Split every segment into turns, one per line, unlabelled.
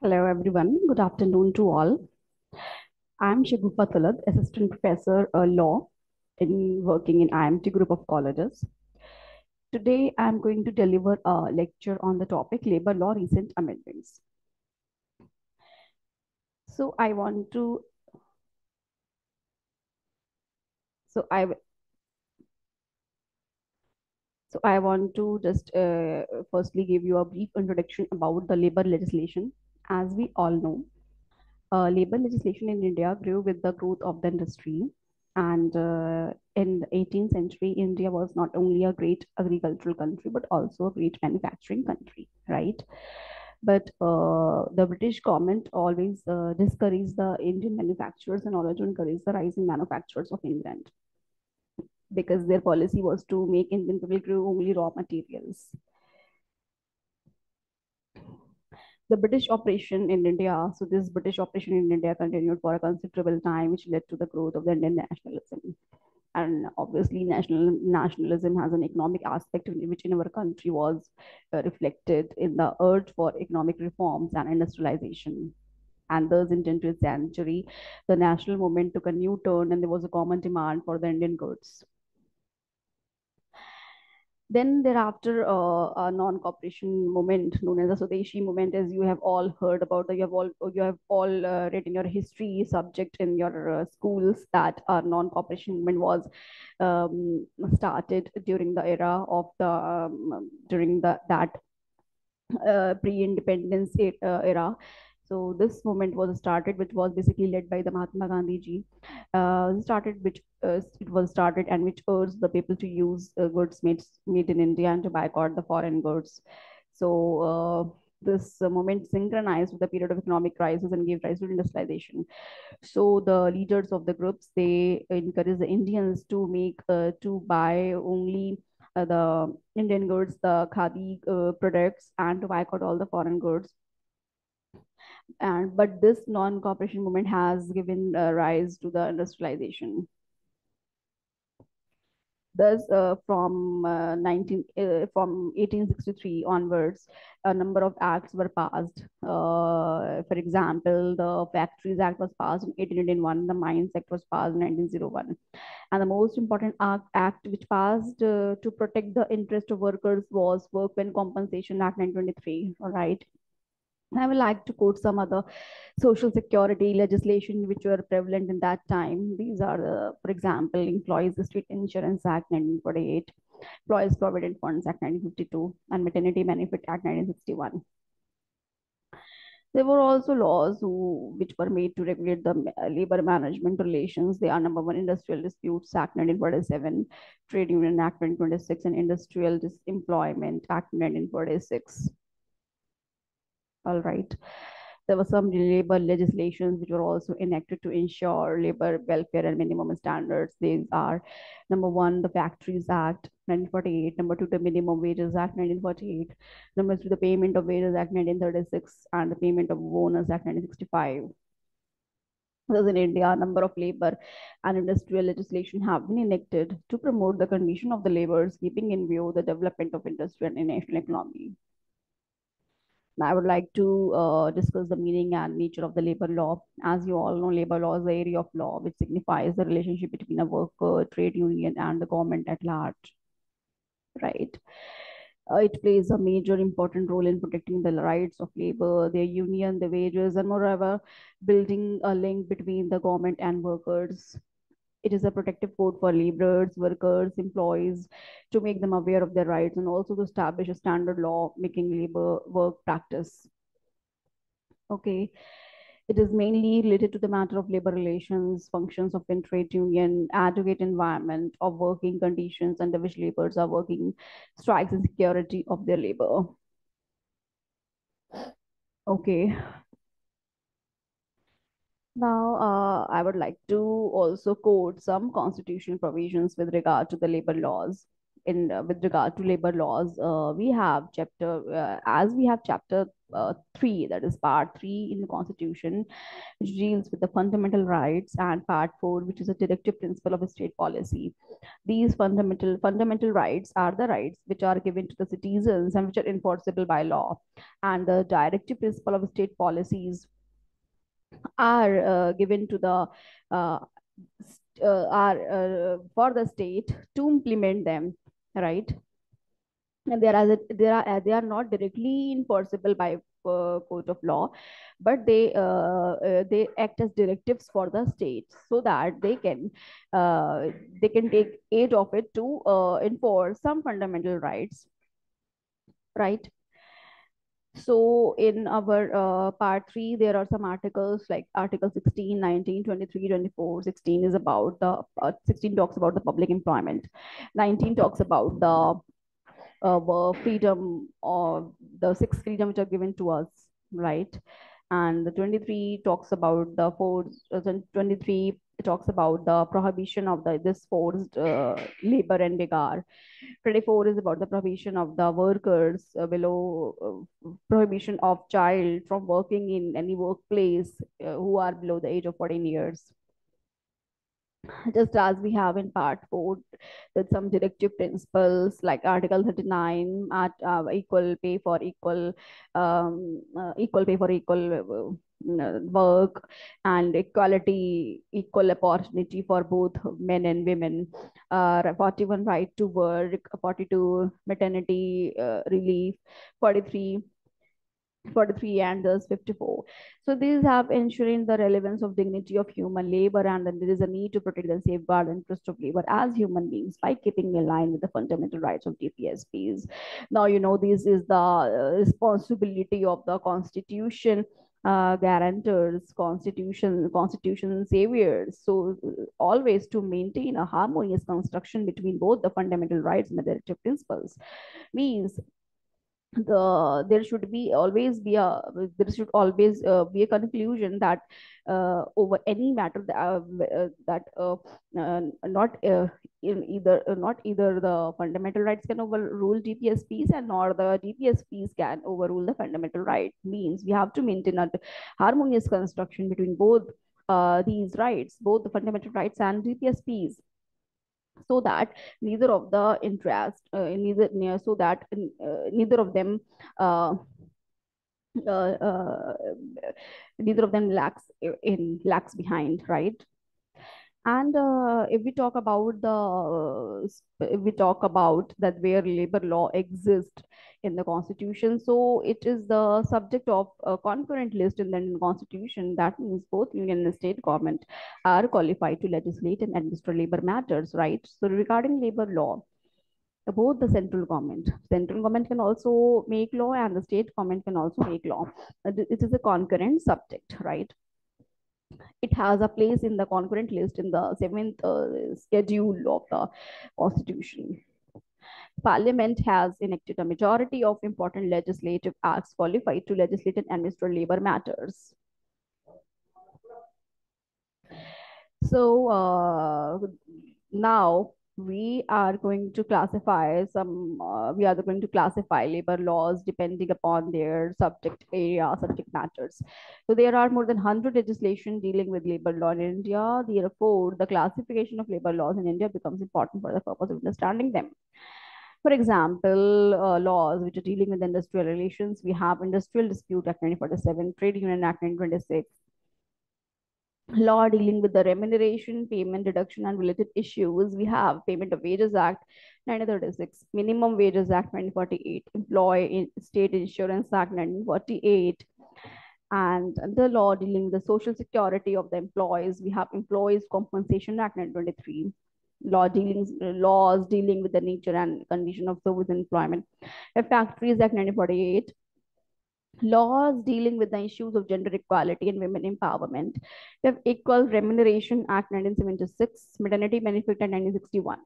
Hello, everyone. Good afternoon to all. I'm Shagoofa Talat, Assistant Professor Law in working in IIMT group of colleges. Today, I'm going to deliver a lecture on the topic labor law recent amendments. So I want to so I so I want to just firstly give you a brief introduction about the labor legislation. As we all know, labor legislation in India grew with the growth of the industry. And in the 18th century, India was not only a great agricultural country, but also a great manufacturing country, right? But the British government always discouraged the Indian manufacturers and always encouraged the rising manufacturers of England because their policy was to make Indian people grow only raw materials. The British operation in India, so this British operation in India continued for a considerable time, which led to the growth of the Indian nationalism. And obviously, nationalism has an economic aspect which in our country was reflected in the urge for economic reforms and industrialization. And thus, in 20th century, the national movement took a new turn, and there was a common demand for the Indian goods. Then thereafter, a non-cooperation movement known as the Swadeshi movement, as you have all heard about, you have all read in your history subject in your schools that a non-cooperation movement was started during the era of the during the that pre-independence era. So this movement was started, which was basically led by the Mahatma Gandhi ji. It was started and which urged the people to use goods made in India and to boycott the foreign goods. So this moment synchronized with the period of economic crisis and gave rise to industrialization. So the leaders of the groups, they encourage the Indians to make to buy only the Indian goods, the khadi products, and to boycott all the foreign goods. And but this non-cooperation movement has given rise to the industrialization. Thus, from 1863 onwards, a number of acts were passed. For example, the Factories Act was passed in 1801. The Mines Act was passed in 1901. And the most important act which passed to protect the interest of workers was Workmen Compensation Act 1923. All right. I would like to quote some other social security legislation which were prevalent in that time. These are, for example, Employees State Insurance Act 1948, Employees Provident Funds Act 1952, and Maternity Benefit Act 1961. There were also laws which were made to regulate the labor management relations. They are number one, Industrial Disputes Act 1947, Trade Union Act 1926, and Industrial Disemployment Act 1946. All right. There were some labor legislations which were also enacted to ensure labor welfare and minimum standards. These are number one, the Factories Act 1948, number two, the Minimum Wages Act 1948, number three, the Payment of Wages Act 1936, and the Payment of Bonus Act 1965. Thus, in India, a number of labor and industrial legislation have been enacted to promote the condition of the laborers, keeping in view the development of industry and the national economy. Now, I would like to discuss the meaning and nature of the labor law. As you all know, labor law is the area of law which signifies the relationship between a worker, trade union, and the government at large, right? It plays a major important role in protecting the rights of labor, their union, the wages, and moreover, building a link between the government and workers. It is a protective code for laborers, workers, employees to make them aware of their rights and also to establish a standard law making labor work practice. Okay. It is mainly related to the matter of labor relations, functions of in trade union, adequate environment of working conditions under which laborers are working, strikes and security of their labor. Okay. Now, I would like to also quote some constitutional provisions with regard to the labor laws. in with regard to labor laws, we have chapter 3, that is part 3 in the Constitution, which deals with the fundamental rights, and part 4, which is a directive principle of state policy. These fundamental rights are the rights which are given to the citizens and which are enforceable by law, and the directive principle of state policies are given to the uh, are for the state to implement them, right? And they are not directly enforceable by court of law, but they act as directives for the state, so that uh, they can take aid of it to enforce some fundamental rights, right? So in our part 3, there are some articles like Article 16, 19, 23, 24. 16 is about the 16 talks about the public employment. 19 talks about the freedom, or the six freedom which are given to us, right? And the 23 talks about the forced, 23 talks about the prohibition of this forced labor and begar. 24 is about the prohibition of the workers below, prohibition of child from working in any workplace who are below the age of 14 years, just as we have in part 4 with some directive principles like Article 39 at equal pay for equal work, and equal opportunity for both men and women, 41 right to work, 42 maternity relief, 43 43 and thus 54. So these have ensuring the relevance of dignity of human labor, and then there is a need to protect and safeguard the interest of labor as human beings by keeping in line with the fundamental rights of DPSPs. Now, this is the responsibility of the Constitution. Guarantors, constitution saviors, so always to maintain a harmonious construction between both the fundamental rights and the directive principles, means there should be always be a there should always be a conclusion that over any matter not in either not either the fundamental rights can overrule DPSPs, and nor the DPSPs can overrule the fundamental right. Means we have to maintain a harmonious construction between both these rights, both the fundamental rights and DPSPs, so that neither of the interest so that neither of them uh, uh, uh, neither of them lacks behind, right? And if we talk about that where labor law exists in the constitution, so it is the subject of a concurrent list in the Indian constitution. That means both union and state government are qualified to legislate and administer labor matters, right? So regarding labor law, both the central government can also make law, and the state government can also make law. It is a concurrent subject, right? It has a place in the concurrent list in the seventh schedule of the constitution. Parliament has enacted a majority of important legislative acts qualified to legislate and administer labor matters. So now we are going to classify labor laws depending upon their subject matters. So there are more than 100 legislation dealing with labor law in India. Therefore, the classification of labor laws in India becomes important for the purpose of understanding them. For example, laws which are dealing with industrial relations, we have Industrial Dispute Act 1947, Trade Union Act 1926, law dealing with the remuneration, payment, deduction, and related issues. We have Payment of Wages Act 1936, Minimum Wages Act 1948, State Insurance Act 1948, and the law dealing with the social security of the employees. We have Employees Compensation Act 1923. Laws dealing with the nature and condition of service and employment. Factories Act 1948, laws dealing with the issues of gender equality and women empowerment. We have Equal Remuneration Act 1976, Maternity Benefit Act 1961.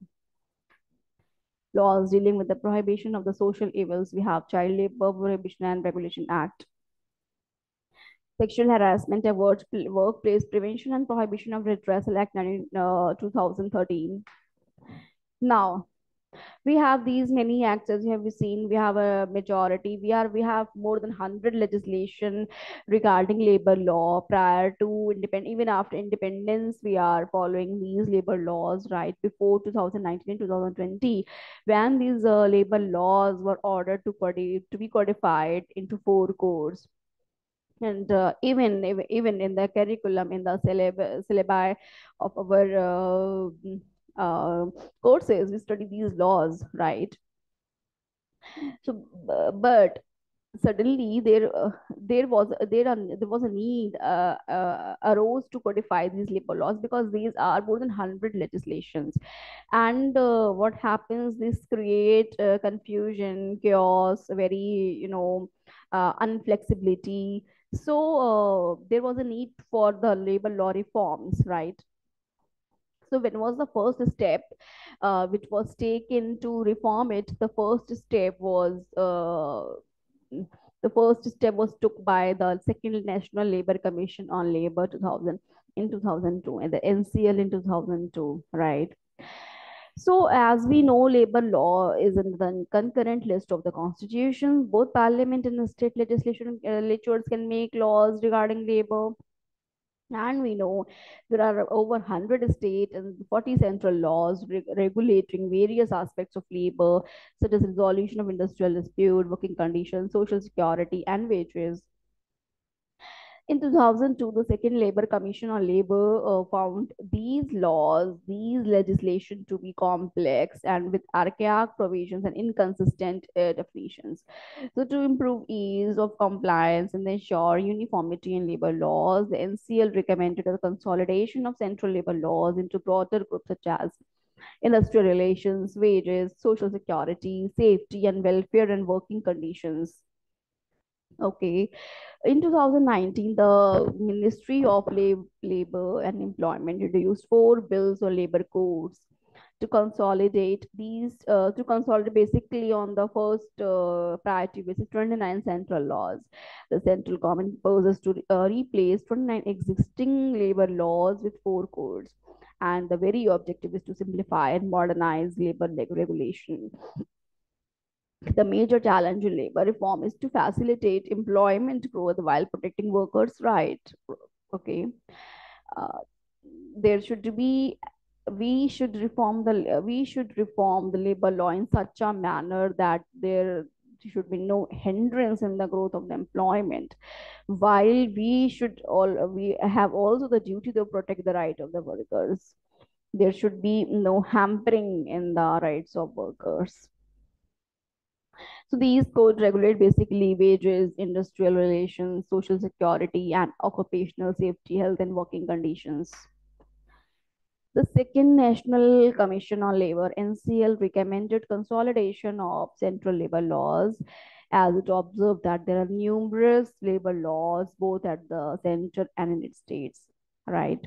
Laws dealing with the prohibition of the social evils. We have Child Labor Prohibition and Regulation Act. Sexual Harassment and Workplace Prevention and Prohibition of Redressal Act 2013. Now, We have these many acts, as you have seen. We have a majority. We have more than 100 legislation regarding labor law prior to independent. Even after independence, we are following these labor laws. Right before 2019 and 2020, when these labor laws were ordered to be codified into four codes. And even in the curriculum, in the syllabi of our uh, courses, we study these laws, right? So but suddenly there was a need arose to codify these labor laws, because these are more than 100 legislations. And what happens, this create confusion, chaos, very, unflexibility. So there was a need for the labor law reforms, right? So when was the first step which was taken to reform it? The first step was took by the Second National Labor Commission on Labor 2000 in 2002, and the NCL in 2002, right? So, as we know, labor law is in the concurrent list of the constitution. Both parliament and the state legislatures can make laws regarding labor. And we know there are over 100 state and 40 central laws regulating various aspects of labor, such as resolution of industrial dispute, working conditions, social security, and wages. In 2002, the Second Labor Commission on Labor found these legislation to be complex and with archaic provisions and inconsistent definitions. So, to improve ease of compliance and ensure uniformity in labor laws, the NCL recommended a consolidation of central labor laws into broader groups such as industrial relations, wages, social security, safety and welfare, and working conditions. Okay. In 2019, the Ministry of Labor and Employment introduced four bills or labor codes to consolidate basically on the first priority basis 29 central laws. The central government proposes to replace 29 existing labor laws with four codes. And the very objective is to simplify and modernize labor regulation. The major challenge in labor reform is to facilitate employment growth while protecting workers' rights. Okay, uh, there should be we should reform the labor law in such a manner that there should be no hindrance in the growth of the employment, while we have also the duty to protect the right of the workers. There should be no hampering in the rights of workers. So these codes regulate basically wages, industrial relations, social security, and occupational safety, health, and working conditions. The Second National Commission on Labor (NCL) recommended consolidation of central labor laws, as it observed that there are numerous labor laws both at the center and in its states. Right.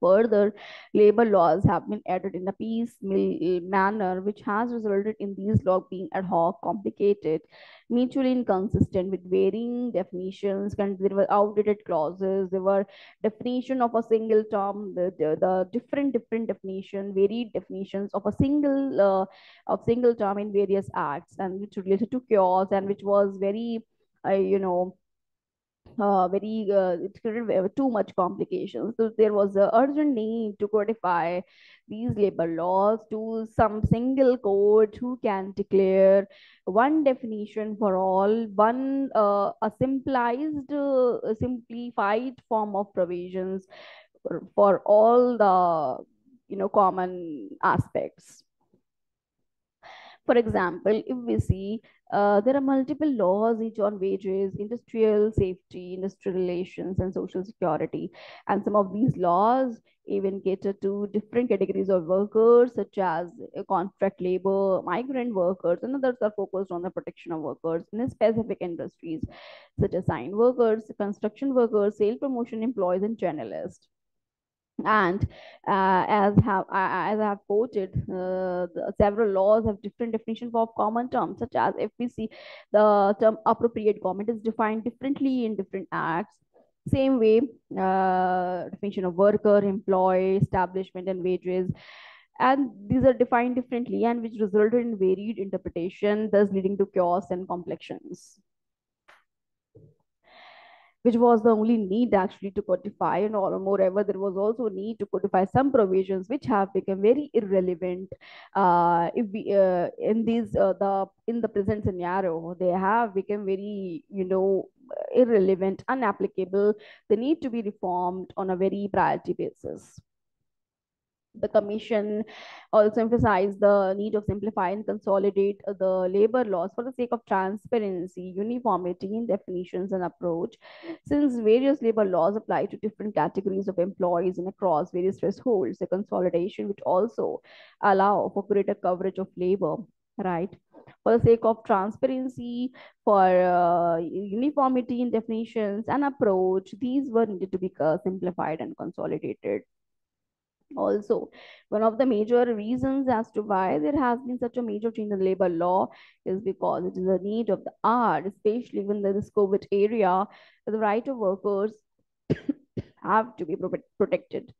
Further, labor laws have been added in a piecemeal manner, which has resulted in these laws being ad hoc, complicated, mutually inconsistent with varying definitions. And there were outdated clauses. There were definition of a single term, the different definition, varied definitions of a single term in various acts, and which related to chaos and which was very, very it created too much complications. So there was an urgent need to codify these labor laws to some single code who can declare one definition for all, one a simplified form of provisions for all the common aspects. For example, if we see, there are multiple laws each on wages, industrial safety, industrial relations, and social security. And some of these laws even cater to different categories of workers, such as contract labor, migrant workers, and others are focused on the protection of workers in specific industries, such as sign workers, construction workers, sale promotion employees, and journalists. And as I have quoted, several laws have different definitions of common terms, such as if we see the term appropriate government is defined differently in different acts. Same way, definition of worker, employee, establishment, and wages and these are defined differently and which resulted in varied interpretation, thus leading to chaos and complexions, which was the only need actually to codify. And all moreover, there was also a need to codify some provisions which have become very irrelevant if we in these the in the present scenario. They have become very, irrelevant, unapplicable. They need to be reformed on a very priority basis. The Commission also emphasized the need of simplify and consolidate the labor laws for the sake of transparency, uniformity in definitions and approach. Since various labor laws apply to different categories of employees and across various thresholds, the consolidation would also allow for greater coverage of labor, right? For the sake of transparency, for uniformity in definitions and approach, these were needed to be simplified and consolidated. Also, one of the major reasons as to why there has been such a major change in labor law is because it is a need of the hour, especially when there is COVID area. The right of workers have to be protected,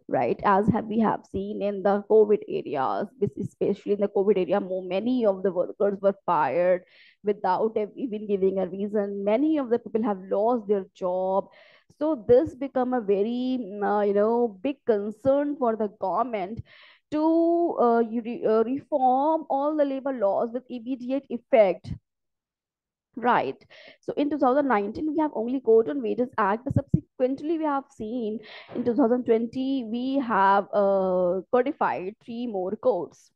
right? As we have seen in the COVID areas, especially in the COVID area, many of the workers were fired without even giving a reason. Many of the people have lost their job. So this become a very, big concern for the government to reform all the labor laws with immediate effect. Right. So in 2019, we have only Code on Wages Act, but subsequently we have seen in 2020 we have codified three more codes.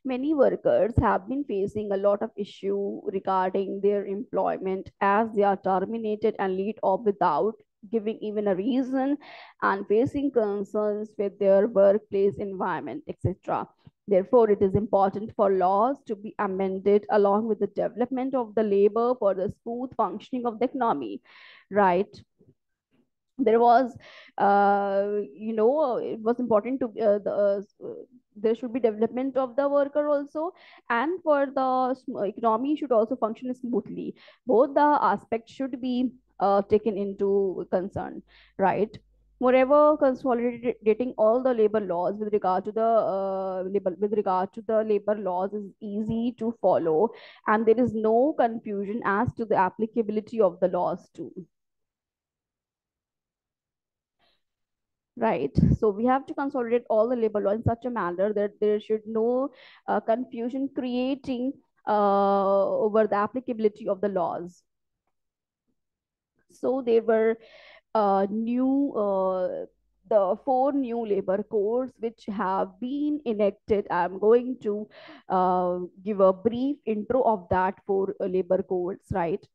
Many workers have been facing a lot of issue regarding their employment as they are terminated and laid off without giving even a reason and facing concerns with their workplace environment, etc. Therefore, it is important for laws to be amended along with the development of the labor for the smooth functioning of the economy, right? There was it was important to there should be development of the worker also, and for the economy should also function smoothly. Both the aspects should be taken into concern, right? Moreover, consolidating all the labor laws with regard to the labor laws is easy to follow, and there is no confusion as to the applicability of the laws too. Right. So we have to consolidate all the labor law in such a manner that there should no confusion creating over the applicability of the laws. So there were new the four new labor codes which have been enacted. I'm going to give a brief intro of that for labor codes, right?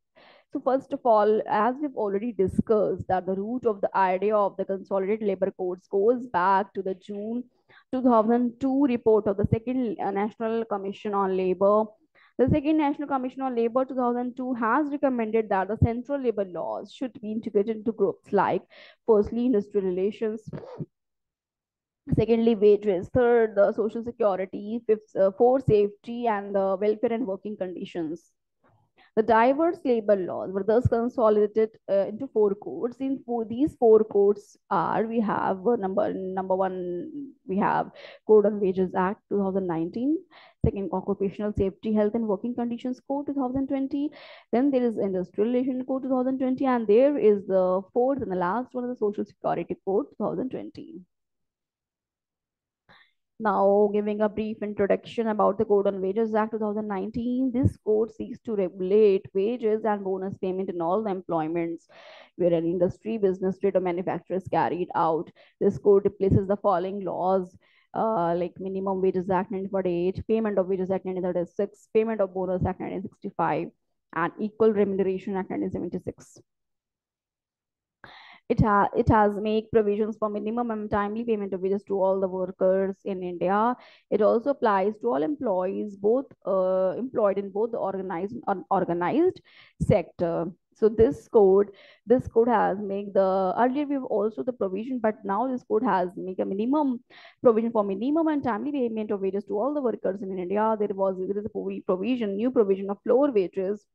So first of all, as we've already discussed, that the root of the idea of the consolidated labor codes goes back to the June 2002 report of the second National Commission on Labor. The second National Commission on Labor 2002 has recommended that the central labor laws should be integrated into groups like, firstly, industrial relations, secondly, wages, third, the social security, fifth, fourth, safety and the welfare and working conditions. The diverse labor laws were thus consolidated into four codes. These four codes are, we have number one, we have Code on Wages Act 2019. Second, Occupational Safety, Health and Working Conditions Code 2020. Then there is Industrial Relation Code 2020, and there is the fourth and the last one, the Social Security Code 2020. Now, giving a brief introduction about the Code on Wages Act 2019, this code seeks to regulate wages and bonus payment in all the employments where an industry, business, trade, or manufacturer is carried out. This code replaces the following laws like Minimum Wages Act 1948, Payment of Wages Act 1936, Payment of Bonus Act 1965, and Equal Remuneration Act 1976. It has make provisions for minimum and timely payment of wages to all the workers in India. It also applies to all employees, both employed in both the organized and unorganized sector. So this code has make the earlier we have also the provision, but now this code has make a minimum provision for minimum and timely payment of wages to all the workers in India. There is a provision, new provision of floor wages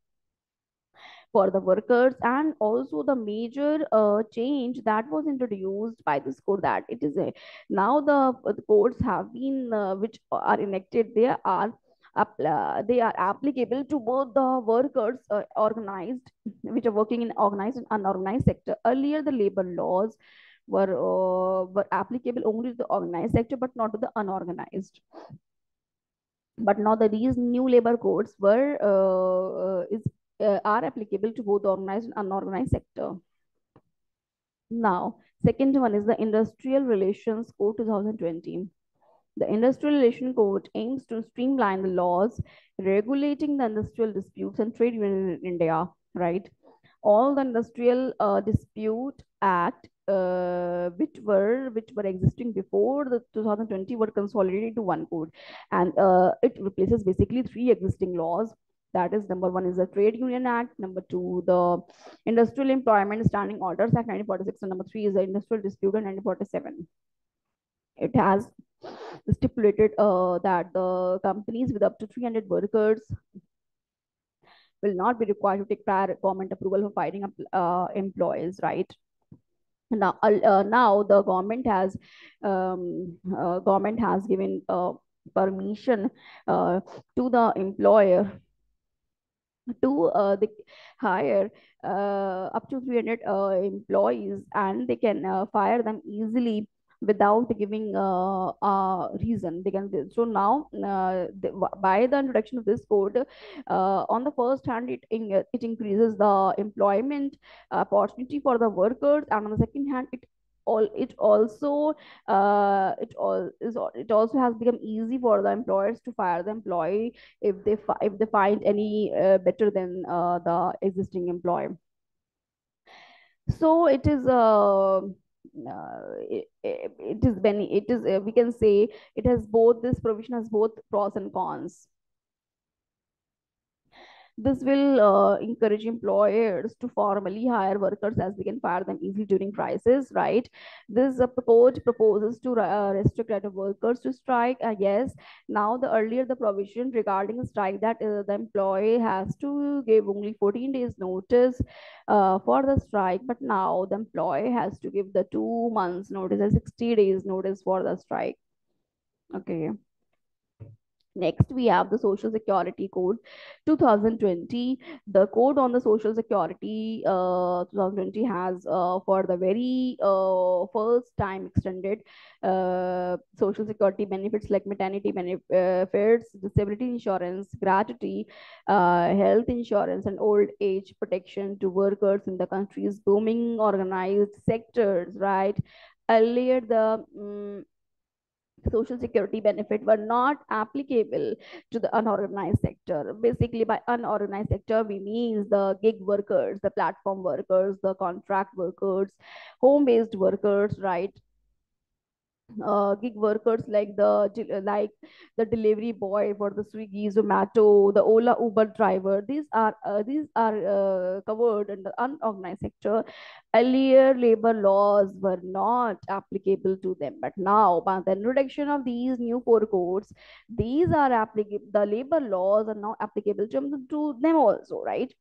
for the workers. And also the major change that was introduced by this code, that it is a now the codes have been which are enacted, they are applicable to both the workers organized, which are working in organized and unorganized sector. Earlier the labor laws were applicable only to the organized sector but not to the unorganized. But now these new labor codes are applicable to both the organized and unorganized sector. Now, second one is the Industrial Relations Code 2020. The Industrial Relation Code aims to streamline the laws regulating the industrial disputes and trade union in India, right? All the Industrial Dispute Act which were existing before the 2020 were consolidated to one code, and it replaces basically three existing laws. That is, number one is the Trade Union Act, number two the Industrial Employment Standing Orders Act 1946, and number three is the Industrial Dispute Act 1947. It has stipulated that the companies with up to 300 workers will not be required to take prior government approval for firing up employees, right? Now the government has given permission to the employer to they hire up to 300 employees, and they can fire them easily without giving reason. They can so now by the introduction of this code, on the first hand it increases the employment opportunity for the workers, and on the second hand it also has become easy for the employers to fire the employee if they find any better than the existing employee. So it is we can say it has both, this provision has both pros and cons. This will encourage employers to formally hire workers as they can fire them easily during crisis, right? This code proposes to restrict right of workers to strike. Yes, now the earlier the provision regarding a strike that the employee has to give only 14 days notice for the strike, but now the employee has to give the 2 months notice and 60 days notice for the strike. Okay. Next, we have the Social Security Code 2020. The code on the Social Security 2020 has, for the very first time, extended Social Security benefits like maternity benefits, disability insurance, gratuity, health insurance, and old age protection to workers in the country's booming organized sectors, right? Earlier, the social security benefit were not applicable to the unorganized sector. Basically, by unorganized sector, we mean the gig workers, the platform workers, the contract workers, home-based workers, right? Gig workers like the delivery boy for the Swiggy, Zomato, the Ola, Uber driver. These are covered in the unorganized sector. Earlier, labor laws were not applicable to them, but now, by the introduction of these new four codes, these are applicable. The labor laws are now applicable to them also, right?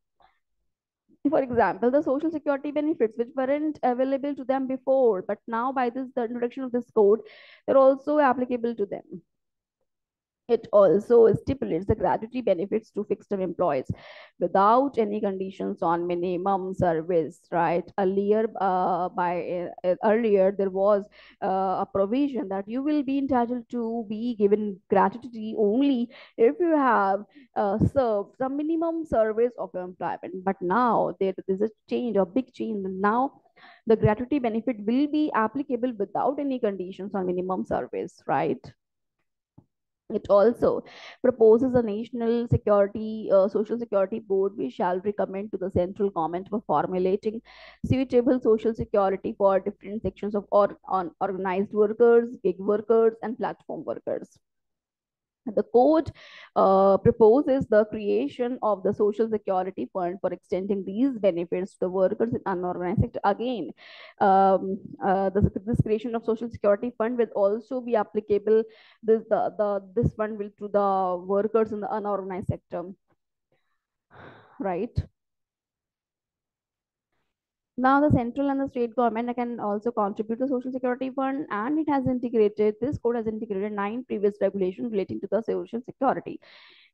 For example, the social security benefits which weren't available to them before, but now by this the introduction of this code, they're also applicable to them. It also stipulates the gratuity benefits to fixed-term employees without any conditions on minimum service. Right? Earlier there was a provision that you will be entitled to be given gratuity only if you have served the minimum service of your employment. But now there is a change, a big change. Now the gratuity benefit will be applicable without any conditions on minimum service. Right? It also proposes a national security, social security board, which shall recommend to the central government for formulating suitable social security for different sections of on organized workers, gig workers, and platform workers. The code proposes the creation of the Social Security Fund for extending these benefits to the workers in unorganized sector. Again, this creation of Social Security Fund will also be applicable. This fund will to the workers in the unorganized sector, right? Now, the central and the state government can also contribute to social security fund, and it has integrated this code has integrated nine previous regulations relating to the social security.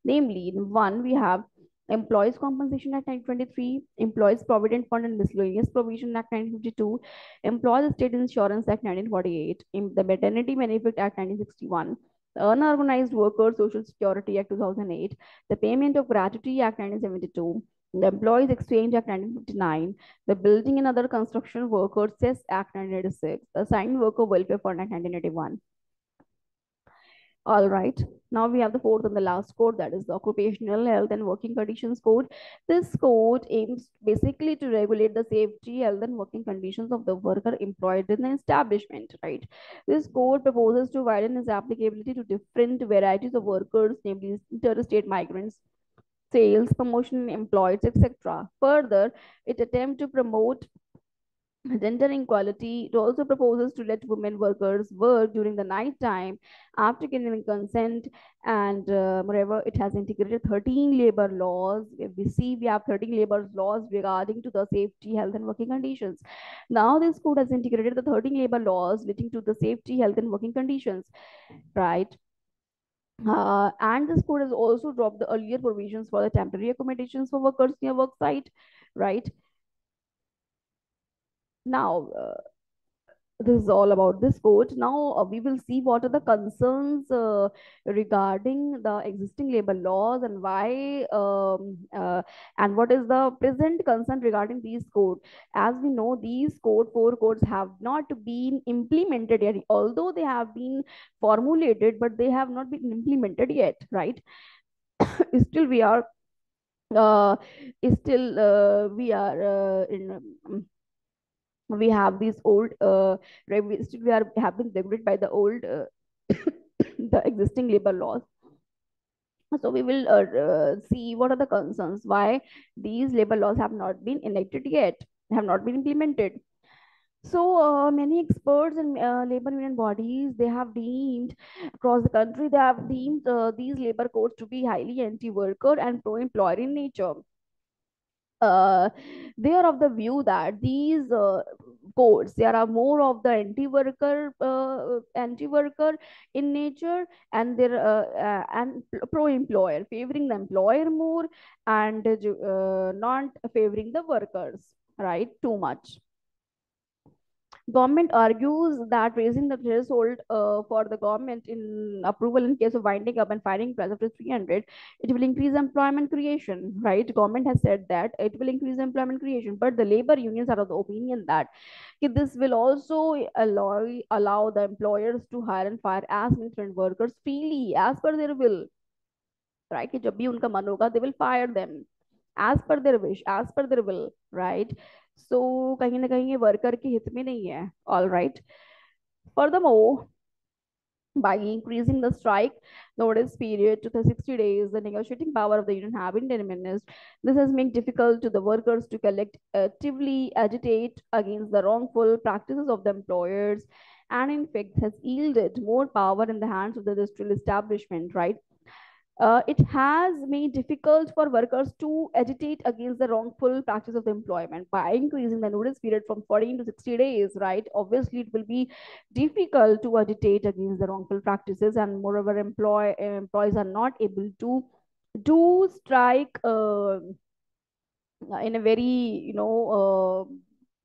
Namely, in one we have Employees Compensation Act 1923, Employees Provident Fund and Miscellaneous Provision Act 1952, Employees State Insurance Act 1948, the Maternity Benefit Act 1961. The Unorganized Workers Social Security Act 2008, the Payment of Gratuity Act 1972, the Employees Exchange Act 1959, the Building and Other Construction Workers Cess Act 1986, the Assigned Worker Welfare Fund Act 1981. All right. Now we have the fourth and the last code, that is the Occupational Health and Working Conditions Code. This code aims basically to regulate the safety, health, and working conditions of the worker employed in the establishment, right? This code proposes to widen its applicability to different varieties of workers, namely interstate migrants, sales, promotion employees, etc. Further, it attempts to promote gender equality. It also proposes to let women workers work during the night time after giving consent. And moreover, it has integrated 13 labor laws. If we see, we have 13 labor laws regarding to the safety, health, and working conditions. Now, this code has integrated the 13 labor laws relating to the safety, health, and working conditions, right? And this code has also dropped the earlier provisions for the temporary accommodations for workers near work site, right? Now, this is all about this code. Now we will see what are the concerns regarding the existing labor laws and why and what is the present concern regarding these code. As we know, these four codes have not been implemented yet, although they have been formulated, but they have not been implemented yet, right? Still we are uh, still we are in we have these old we are have been regulated by the old the existing labor laws. So we will see what are the concerns why these labor laws have not been enacted yet, have not been implemented. So many experts and labor union bodies, they have deemed across the country, they have deemed these labor codes to be highly anti-worker and pro-employer in nature. uh, they are of the view that these codes, there are more of the anti-worker in nature, and they're and pro-employer, favoring the employer more, and not favoring the workers, right, too much. Government argues that raising the threshold for the government in approval in case of winding up and firing price up to 300, it will increase employment creation, right? Government has said that it will increase employment creation, but the labor unions are of the opinion that this will also allow the employers to hire and fire as many different workers freely as per their will, right? कि जब भी उनका मन होगा, they will fire them as per their wish, as per their will, right? So कहीं ना कहीं ये वर्कर के हित में नहीं है. All right. Furthermore, by increasing the strike notice period to the 60 days, the negotiating power of the union have been diminished. This has made difficult to the workers to collectively agitate against the wrongful practices of the employers, and in fact has yielded more power in the hands of the industrial establishment, right? It has made difficult for workers to agitate against the wrongful practice of the employment by increasing the notice period from 14 to 60 days, right? Obviously, it will be difficult to agitate against the wrongful practices, and moreover, employees are not able to do strike in a very,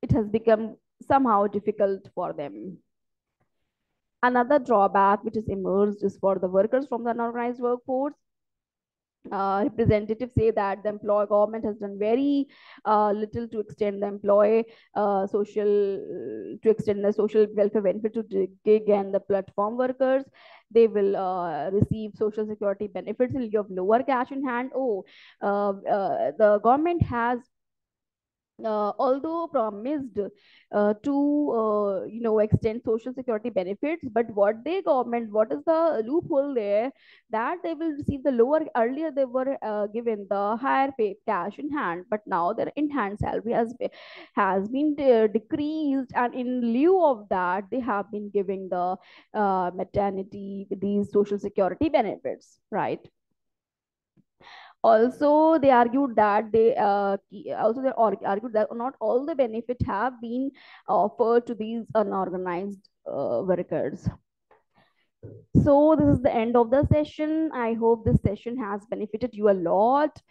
it has become somehow difficult for them. Another drawback which is emerged is for the workers from the unorganized workforce. Representatives say that the employer government has done very little to extend the employee social to extend the social welfare benefit to the gig and the platform workers. They will receive social security benefits in lieu of lower cash in hand. The government has although promised to extend social security benefits, but what is the loophole there, that they will receive the lower, earlier they were given the higher pay cash in hand, but now their in hand salary has been decreased, and in lieu of that they have been giving the maternity, these social security benefits, right? Also, they argued that argued that not all the benefit have been offered to these unorganized workers. So this is the end of the session. I hope this session has benefited you a lot.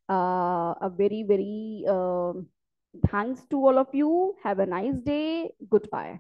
A very thanks to all of you. Have a nice day. Goodbye.